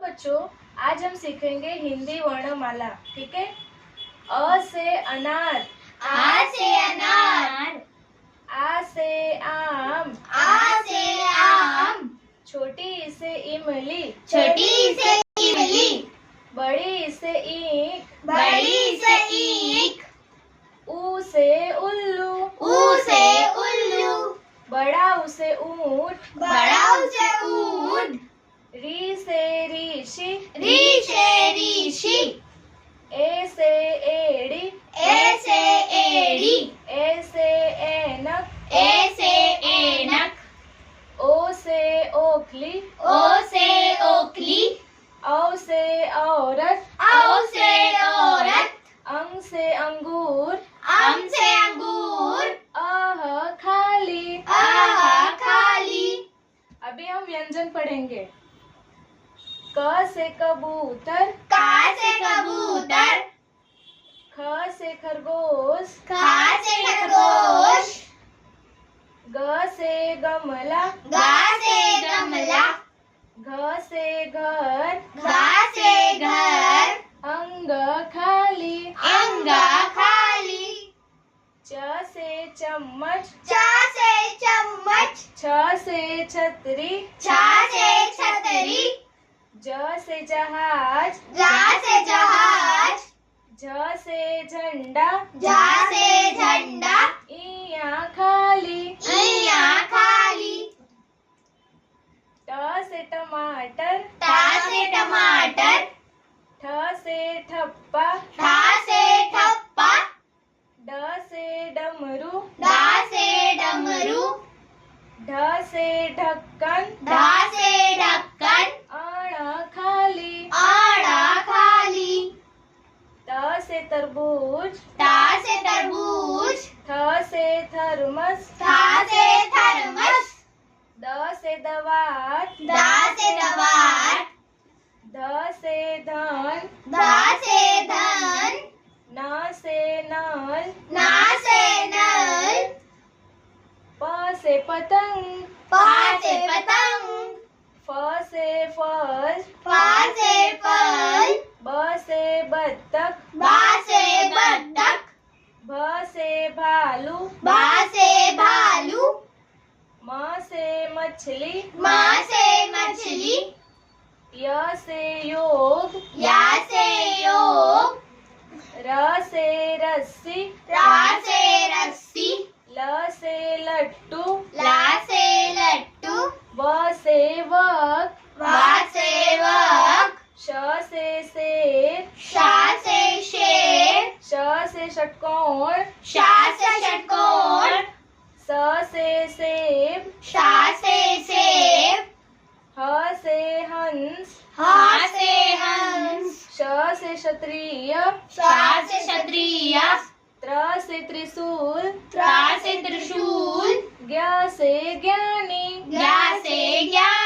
बच्चों, आज हम सीखेंगे हिंदी वर्णमाला। ठीक है। अ से अनार, आ से अनार, आ से आम, आ से आम, छोटी ई से इमली, छोटी से इमली, बड़ी ई से ईंख, बड़ी से ईंख, ऊ से उल्लू, ऊ से उल्लू, बड़ा ऊ से ऊंट, बड़ा ऊ से ऊंट, री से ऋषि, री से ऋषि, ए से एड़ी, ए से एड़ी, ए से ऐनक, ए से ऐनक, ओ से ओखली, ओ से ओखली, औ से औरत, औ से औरत, अंग से अंगूर, अम से अंगूर, अह खाली। आहा खाली। अभी हम व्यंजन पढ़ेंगे। क से कबूतर, का से कबूतर, ख से खरगोश, खा से खरगोश, ग से गमला, गा से गमला, घ से घर, घा से घर, अंग खाली। अंगा खाली। च से चम्मच, चा से चम्मच, छ से छतरी, छा से छतरी, ज से जहाज, जा से जहाज, झ से झंडा, जा से झंडा, इया खाली। इया खाली। ट से टमाटर, टा से टमाटर, ठ से ठप्पा, ठा से ठप्पा, ड से डमरू, डा से डमरू, ढ से ढक्कन, ढा से ढक्कन, अण खाली। आड़ा खाली। त से तरबूज, ता से तरबूज, थ से थर्मस, था से थर्मस, द से दवात, दा से दवात, ध से धन, धा से धन, न से नल, ना से नल, प से पतंग, पा से पतंग, फ से फल, फा से फल, ब से बत्तख, बा से बत्तख, भ से भालू, बा से भालू, म से मछली, माँ से मछली, य से योग, या से योग, र से रस्सी, रा से रस्सी, ल से लट्टू, ला से लट्टू, व से वक, वा से वक, श से शेर, शा से शेर, श से षटकोण, शा से षटकोण, स से सेब, शा से सेब, ह से हंस, हा से हंस, श से क्षत्रिय, शा से क्षत्रिय, त्र से त्रिशूल, त्रा से त्रिशूल, ज्ञ से ज्ञानी, ज्ञा से ज्ञान।